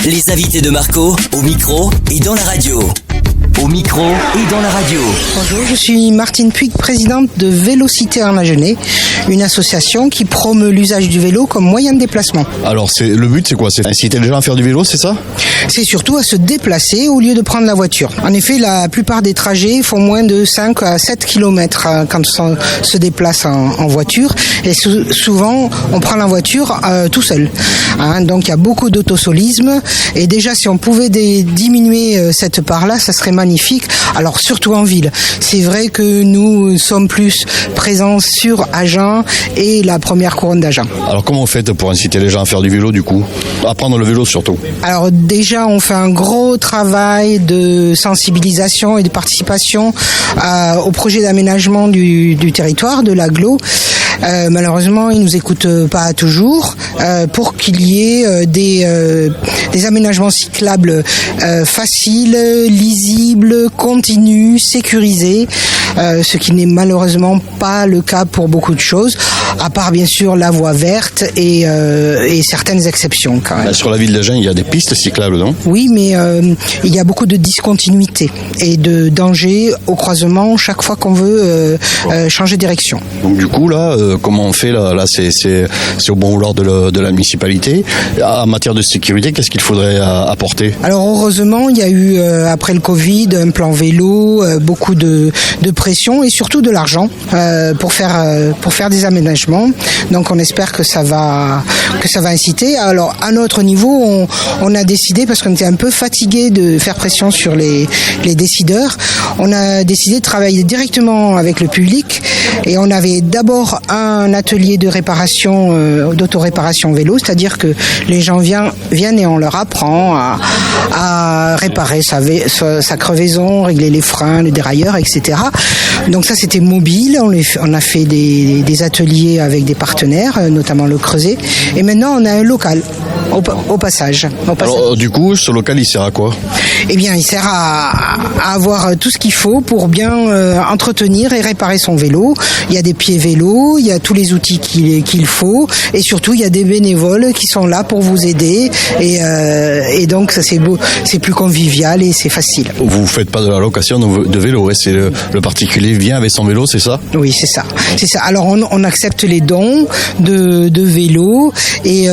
Les invités de Marco, au micro et dans la radio. Au micro et dans la radio. Bonjour, je suis Martine Puig, présidente de Vélocité en Agenais, une association qui promeut l'usage du vélo comme moyen de déplacement. Alors le but c'est quoi? C'est inciter les gens à faire du vélo, c'est ça? C'est surtout à se déplacer au lieu de prendre la voiture. En effet, la plupart des trajets font moins de 5 à 7 km quand on se déplace en voiture. Et souvent, on prend la voiture tout seul. Donc il y a beaucoup d'autosolisme. Et déjà, si on pouvait diminuer cette part-là, ça serait magnifique. Alors surtout en ville. C'est vrai que nous sommes plus présents sur Agen et la première couronne d'Agen. Alors comment on fait pour inciter les gens à faire du vélo du coup? À prendre le vélo surtout. Alors déjà, on fait un gros travail de sensibilisation et de participation au projet d'aménagement du territoire, de l'agglo. Malheureusement, ils nous écoutent pas toujours pour qu'il y ait des aménagements cyclables faciles, lisibles, continus, sécurisés, ce qui n'est malheureusement pas le cas pour beaucoup de choses, à part bien sûr la voie verte et certaines exceptions quand même. Sur la ville d'Agen, il y a des pistes cyclables, non? Oui, mais il y a beaucoup de discontinuité et de danger au croisement chaque fois qu'on veut changer de direction. Donc du coup là, comment on fait là c'est au bon vouloir de la municipalité. En matière de sécurité, qu'est-ce qu'il faudrait apporter? Alors heureusement, il y a eu après le Covid un plan vélo, beaucoup de pression et surtout de l'argent pour faire des aménagements. Donc on espère que ça va inciter. Alors à notre niveau, on a décidé, parce qu'on était un peu fatigué de faire pression sur les décideurs, on a décidé de travailler directement avec le public et on avait d'abord un atelier de réparation, d'autoréparation vélo, c'est-à-dire que les gens viennent et on leur apprend à réparer sa crevaison, régler les freins, le dérailleur, etc. Donc ça c'était mobile, on a fait des ateliers avec des partenaires, notamment le Creuset, et maintenant on a un local au passage. Alors du coup, ce local il sert à quoi? Eh bien il sert à avoir tout ce qu'il faut pour bien entretenir et réparer son vélo. Il y a des pieds vélos, il y a tous les outils qu'il faut, et surtout il y a des bénévoles qui sont là pour vous aider, et donc ça c'est beau, c'est plus convivial et c'est facile. Vous faites pas de la location de vélo, ouais, c'est le particulier vient avec son vélo, c'est ça? Oui, c'est ça. Alors on accepte les dons de vélos et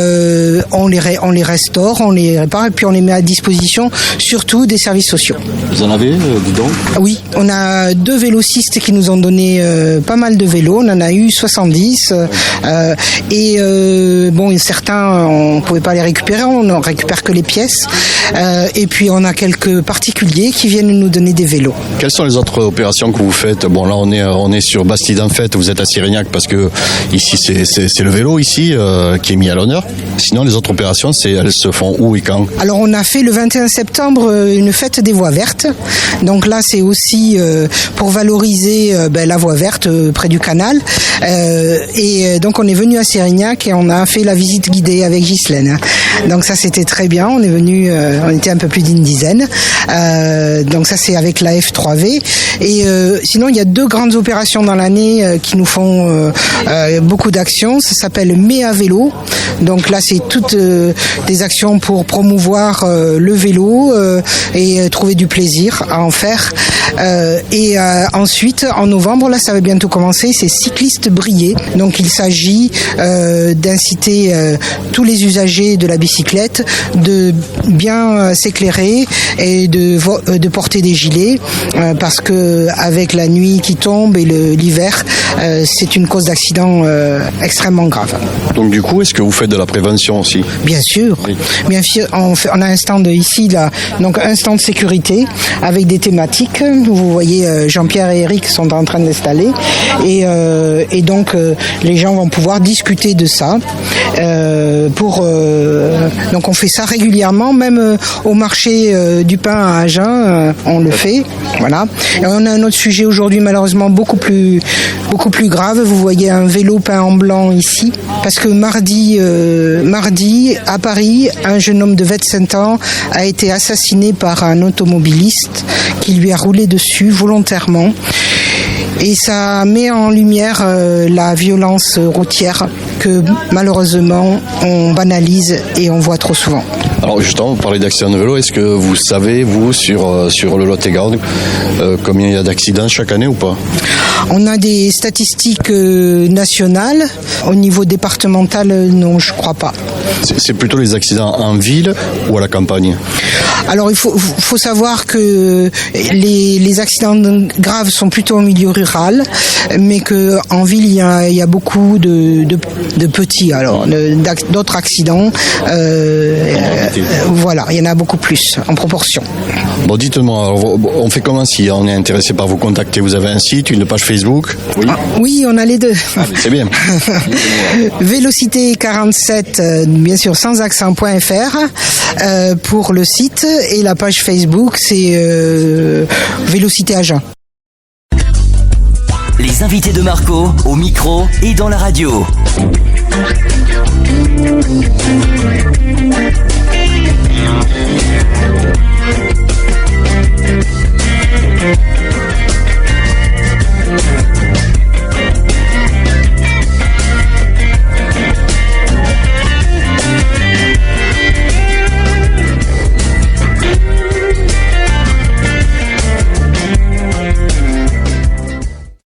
on les restaure, on les répare et puis on les met à disposition surtout des services sociaux. Vous en avez des dons? Oui, on a 2 vélocistes qui nous ont donné pas mal de vélos, on en a eu 70 bon, certains on pouvait pas les récupérer, on ne récupère que les pièces et puis on a quelques particuliers qui viennent nous donner des vélos. Quelles sont les autres opérations que vous faites? Bon là on est sur Bastide en fête, vous êtes à Sérignac parce que ici c'est le vélo ici qui est mis à l'honneur. Sinon les autres opérations elles se font où et quand? Alors on a fait le 21 septembre une fête des voies vertes. Donc là c'est aussi pour valoriser la voie verte près du canal. Et donc on est venu à Sérignac et on a fait la visite guidée avec Ghislaine. Donc ça c'était très bien, on est venu, on était un peu plus d'une dizaine. Donc ça c'est avec la F3V. Et sinon il y a 2 grandes opérations dans l'année qui nous font beaucoup d'actions. Ça s'appelle Méa Vélo. Donc là c'est toutes des actions pour promouvoir le vélo et trouver du plaisir à en faire. Et ensuite en novembre, là ça va bientôt commencer, c'est Cyclistes Brillés. Donc il s'agit d'inciter tous les usagers de la bicyclette de bien s'éclairer et de porter des gilets parce que avec la nuit qui tombe et l'hiver, c'est une cause d'accident extrêmement grave. Donc du coup, est-ce que vous faites de la prévention aussi? Bien sûr. Oui. Bien sûr, on a un stand ici, là, donc un stand de sécurité avec des thématiques. Vous voyez, Jean-Pierre et Eric sont en train d'installer et donc les gens vont pouvoir discuter de ça. Donc on fait ça régulièrement, même au marché du pain à Agen, on le fait. Voilà. Et on a un autre sujet aujourd'hui, malheureusement beaucoup plus grave. Vous voyez un vélo peint en blanc ici, parce que mardi à Paris, un jeune homme de 25 ans a été assassiné par un automobiliste qui lui a roulé dessus volontairement. Et ça met en lumière la violence routière que malheureusement on banalise et on voit trop souvent. Alors justement, vous parlez d'accidents de vélo. Est-ce que vous savez, vous, sur le Lot-et-Garonne, combien il y a d'accidents chaque année ou pas? On a des statistiques nationales. Au niveau départemental, non, je crois pas. C'est plutôt les accidents en ville ou à la campagne? Alors il faut savoir que les accidents graves sont plutôt au milieu rural, mais que en ville il y a beaucoup de petits, alors d'autres accidents. Voilà, il y en a beaucoup plus en proportion. Bon, dites-moi, alors, on fait comment si on est intéressé par vous contacter? Vous avez un site, une page Facebook? Oui. Oui, on a les deux. Ah, c'est bien. Vélocité 47, bien sûr sans accent.fr pour le site, et la page Facebook c'est Vélocité Agen. Les invités de Marco, au micro et dans la radio.